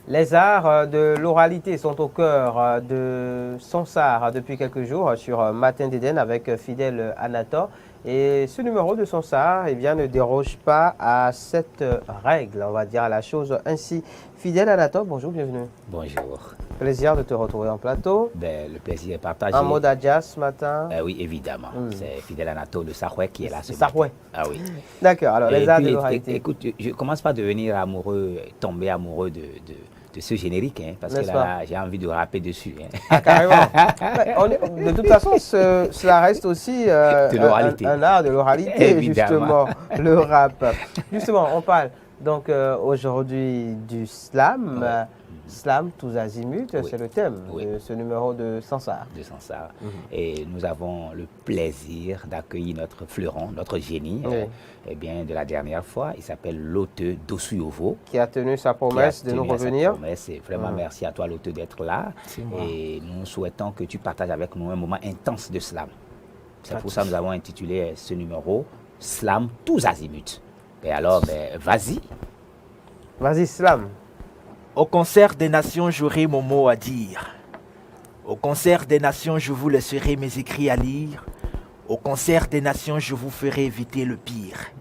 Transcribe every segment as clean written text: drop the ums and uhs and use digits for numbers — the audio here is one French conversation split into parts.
Les arts de l'oralité sont au cœur de Sansar depuis quelques jours sur Matin d'Éden avec Fidèle Anator. Et ce numéro de Sansar ne déroge pas à cette règle, on va dire la chose ainsi. Fidèle Anator, bonjour, bienvenue. Bonjour. Plaisir de te retrouver en plateau. Le plaisir est partagé. Un mot d'Adja ce matin. Oui, évidemment. C'est Fidèle Anator de Sahoué qui est là ce Sahoué. Ah oui. D'accord, alors les arts de l'oralité. Écoute, je commence par devenir amoureux, tomber amoureux de ce générique, hein, parce que là, j'ai envie de rapper dessus. Hein. Ah, carrément. De toute façon, cela reste aussi un art de l'oralité, justement, le rap. Justement, on parle donc aujourd'hui du slam. Ouais. Slam tous azimuts, oui. C'est le thème de ce numéro de Sansar. De Sansar. Et nous avons le plaisir d'accueillir notre fleuron, notre génie, de la dernière fois. Il s'appelle Lote Dosuyovo. Qui a tenu sa promesse de nous revenir. Et vraiment, merci à toi, Lote, d'être là. Et nous souhaitons que tu partages avec nous un moment intense de slam. C'est pour ça que nous avons intitulé ce numéro Slam tous azimuts. Et alors, vas-y. Vas-y, slam. Au concert des nations, j'aurai mon mot à dire. Au concert des nations, je vous laisserai mes écrits à lire. Au concert des nations, je vous ferai éviter le pire.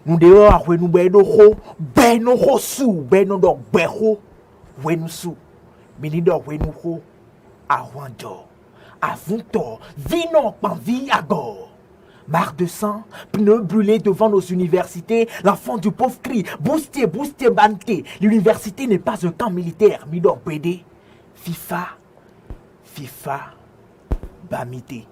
Nous dehors, nous benoho, benoho sou, benodo beho, wenu sou, benido wenu ho, awando, avunto, vino panvi agor. Marre de sang, pneus brûlés devant nos universités, l'enfant du pauvre crie, boosté, boosté, banté. L'université n'est pas un camp militaire, midor BD. FIFA, Bamité.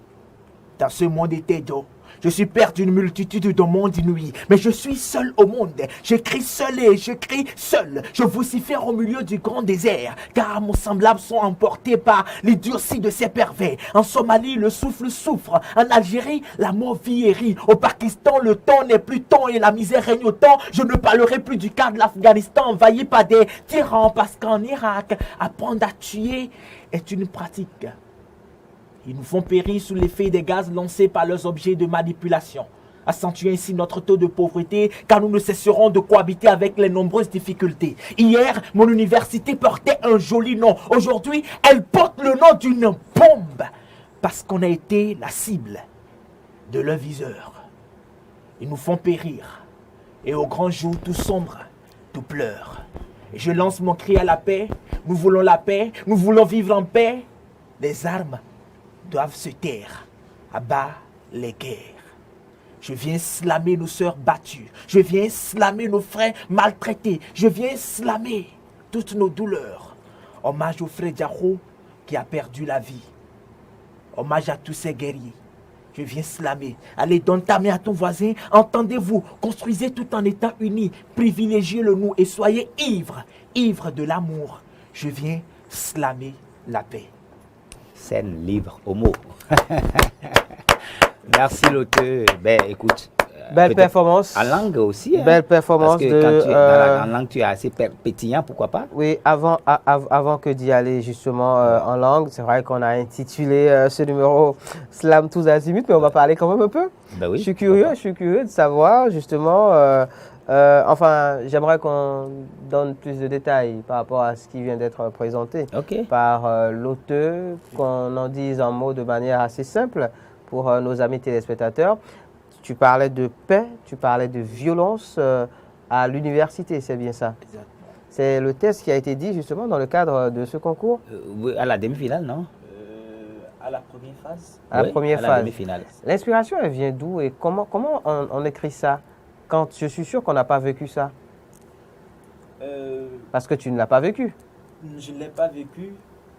Dans ce monde éteint, je suis père d'une multitude de mondes inouïs, mais je suis seul au monde. J'écris seul et j'écris seul. Je vocifère au milieu du grand désert, car mon semblable sont emportés par les durcis de ces pervers. En Somalie, le souffle souffre. En Algérie, la mort vit et rit. Au Pakistan, le temps n'est plus temps et la misère règne autant. Je ne parlerai plus du cas de l'Afghanistan envahi par des tyrans, parce qu'en Irak, apprendre à tuer est une pratique. Ils nous font périr sous l'effet des gaz lancés par leurs objets de manipulation, accentuant ainsi notre taux de pauvreté, car nous ne cesserons de cohabiter avec les nombreuses difficultés. Hier, mon université portait un joli nom. Aujourd'hui, elle porte le nom d'une bombe, parce qu'on a été la cible de leurs viseurs. Ils nous font périr, et au grand jour, tout sombre, tout pleure. Et je lance mon cri à la paix. Nous voulons la paix, nous voulons vivre en paix. Les armes doivent se taire, à bas les guerres. Je viens slammer nos sœurs battues, je viens slammer nos frères maltraités, je viens slammer toutes nos douleurs. Hommage au frère Diakhou qui a perdu la vie. Hommage à tous ces guerriers. Je viens slammer. Allez, donne ta main à ton voisin. Entendez-vous, construisez tout en étant unis. Privilégiez le nous et soyez ivres de l'amour. Je viens slammer la paix. Scène libre, homo. Merci Lote. Écoute. Belle performance. En langue aussi. Belle performance. Parce que en langue, tu es assez pétillant, pourquoi pas? Oui, avant que d'y aller justement en langue, c'est vrai qu'on a intitulé ce numéro Slam tous azimuts, mais on va parler quand même un peu. Oui, je suis curieux de savoir justement. J'aimerais qu'on donne plus de détails par rapport à ce qui vient d'être présenté par l'auteur, qu'on en dise en mots de manière assez simple pour nos amis téléspectateurs. Tu parlais de paix, tu parlais de violence à l'université, c'est bien ça? Exactement. C'est le test qui a été dit justement dans le cadre de ce concours? Oui, à la demi-finale, non? À la première phase. À la première phase. Demi-finale. L'inspiration, elle vient d'où et comment on écrit ça? Quand je suis sûr qu'on n'a pas vécu ça. Parce que tu ne l'as pas vécu. Je ne l'ai pas vécu,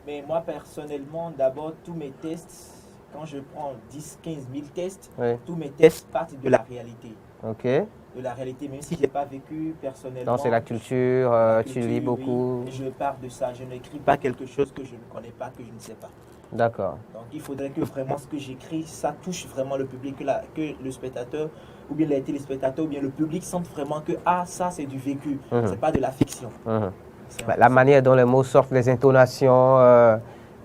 mais moi personnellement, d'abord, tous mes tests, quand je prends 10, 15 000 tests, tous mes tests partent de la réalité. Ok. De la réalité, même si je n'ai pas vécu personnellement. Non, c'est la culture, tu lis beaucoup. Oui, je pars de ça, je n'écris pas quelque chose que je ne connais pas, que je ne sais pas. D'accord. Donc il faudrait que vraiment ce que j'écris, ça touche vraiment le public, que le spectateur, ou bien les téléspectateurs, ou bien le public sentent vraiment que ça c'est du vécu, c'est pas de la fiction. La manière dont les mots sortent, les intonations,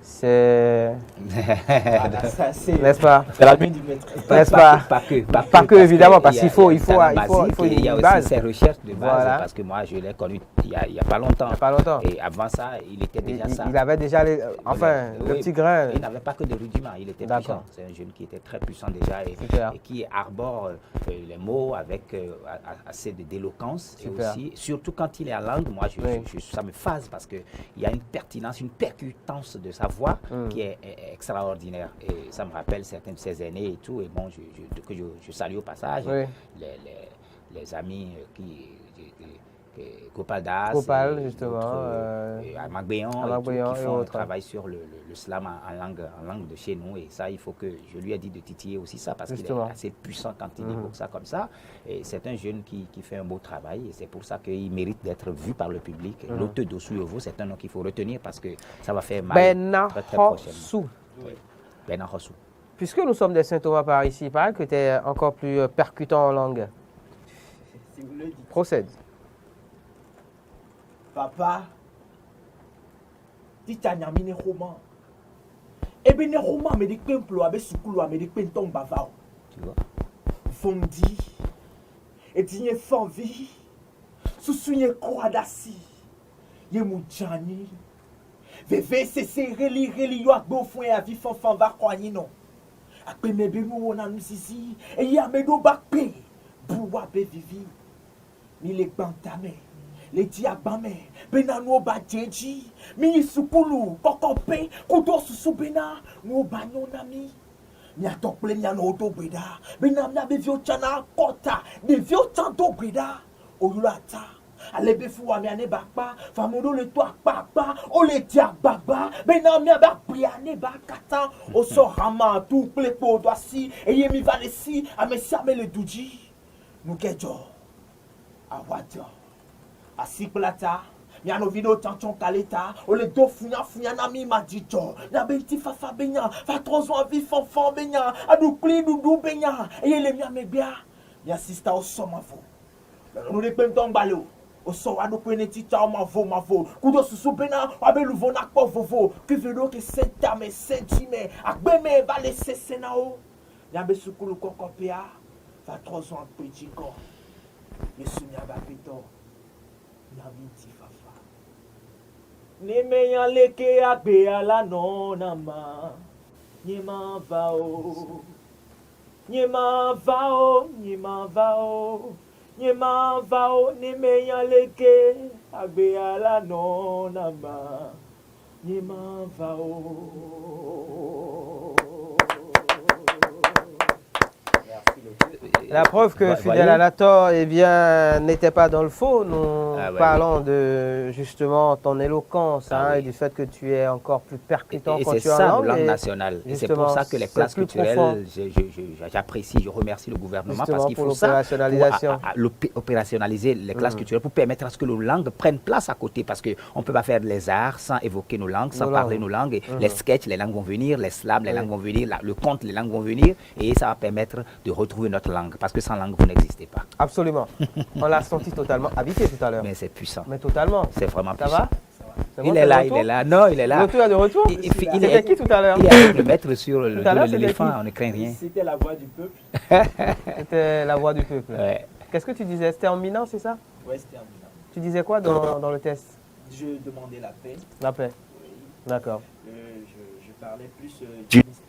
C'est... N'est-ce pas? C'est la main du maître. N'est-ce pas? Pas que évidemment, parce qu'il faut il y a une aussi base. ces recherches de base, Voilà. parce que moi, je l'ai connu il y a pas longtemps. Il y a pas longtemps. Et avant ça, il était déjà ça. Il avait déjà le petit grain. Il n'avait pas que des rudiments, il était puissant. C'est un jeune qui était très puissant déjà et qui arbore les mots avec assez d'éloquence. Et aussi, surtout quand il est en langue, moi, ça me phase parce qu'il y a une pertinence, une percutance de sa voix qui est extraordinaire. Et ça me rappelle certains de ses aînés et tout. Et bon, que je salue au passage les amis Gopaldas, justement, Amagbeyan, qui font un travail sur le slam en langue de chez nous. Et ça, il faut que je lui ai dit de titiller aussi ça parce qu'il est assez puissant quand il évoque ça comme ça. Et c'est un jeune qui fait un beau travail et c'est pour ça qu'il mérite d'être vu par le public. L'auteur d'Osu Yovo, c'est un nom qu'il faut retenir parce que ça va faire mal très prochainement. Benan Hossou. Puisque nous sommes des Saint-Thomas par ici, il paraît que tu es encore plus percutant en langue. Si vous le dites. Procède. Papa, tu as un roman. Et bien, les romans, mais des peuples, avec ce couloir, mais des pentons bavards. Tu vois? Fondi, et tu es fanvi, sous-souillé croadassi, yé moudjani. Veve, c'est reli, yo akbe au fond et à vif enfant va croyer non. Akbe mebe nous on a nous ici, et y a medo bakpe, bouwa be vivi. Mi les bantame, les diabame, benano ba djeji, mi sukulu, kokope, kudo susu bena, nous banyon nami. Mi a tokple ni ano do breda, benam na be vio chana kota, de vio chanto breda, oyulata. Alebe fou mi ane bakpa, famodo le toa bakpa, o le tia bakba, benam mi abak priane bakatan, o so hama tout plepo doasi, et ye mi valesi, ame siame le douji, nous kejo, awadjo, asiklata, mi ano video chanchon kaleta, o le do funya nami madito, na benti fafa benya, fa trozon vi fanfan benya, adu kli dudu benya, et ye le mi ame bia, mi assista o somavo, nous le pentons balo. O so wa do kwene tita ma vo kudo susu bena wa be luvo na kpo vovo ki vedo ke senta me sentime akbe me va le sesena o ya be sukulu kokopia fa 3 ans petit corps yesu nya ba pito ya binti fafa ne me yan leke akbe ala nona ma nyema va o nyema va o Nyema vao ni meyan leke agbe ala nona ma Nyema vao. La preuve que Fidèle Anator n'était pas dans le faux. Nous parlons de justement ton éloquence et du fait que tu es encore plus percutant quand tu es en langue. Et c'est ça, langue nationale. Et c'est pour ça que les classes culturelles, j'apprécie, je remercie le gouvernement parce qu'il faut ça pour opérationnaliser les classes culturelles pour permettre à ce que nos langues prennent place à côté parce qu'on ne peut pas faire les arts sans évoquer nos langues, sans parler nos langues. Et les sketchs, les langues vont venir, les slams, les langues vont venir, le conte, les langues vont venir et ça va permettre de retrouver notre langue. Parce que sans langue, vous n'existez pas. Absolument. On l'a senti totalement habité tout à l'heure. Mais c'est puissant. Mais totalement. C'est vraiment ça puissant. Va il est là. Non, il est là. L'auteur est de retour. C'était qui tout à l'heure? Il est avec le maître sur l'éléphant, on ne craint rien. C'était la voix du peuple. C'était la voix du peuple. Ouais. Qu'est-ce que tu disais? C'était en minant, c'est ça? Oui, c'était en minant. Tu disais quoi dans le test? Je demandais la paix. La paix. Oui. D'accord. Je parlais plus...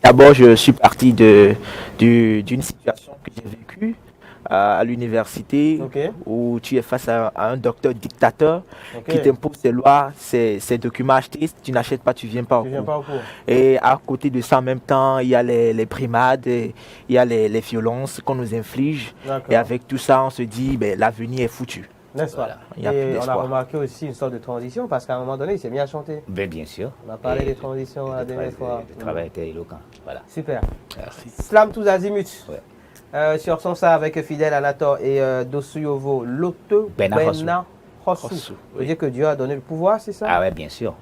D'abord, je suis parti d'une situation que j'ai vécue à l'université où tu es face à un docteur dictateur qui t'impose ses lois, ses documents achetés. Si tu n'achètes pas, tu ne viens pas au cours. Et à côté de ça, en même temps, il y a les primades, il y a les violences qu'on nous inflige. Et avec tout ça, on se dit, l'avenir est foutu. N'est-ce pas? Et on a remarqué aussi une sorte de transition parce qu'à un moment donné, il s'est mis à chanter. Bien sûr. On a parlé des transitions la dernière fois. Le travail était éloquent. Voilà. Super. Merci. Slam tous azimuts. Sur son ça avec Fidèle Anator et Dosu Yovo, Lote Benan Hossou. Ça veut dire que Dieu a donné le pouvoir, c'est ça? Ah ouais, bien sûr.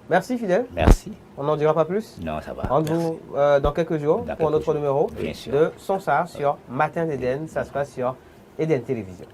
Merci Fidèle. Merci. On n'en dira pas plus? Non, ça va. Rendez-vous dans quelques jours pour notre numéro de Son ça sur Matin d'Éden. Ça se passe sur Eden Télévision.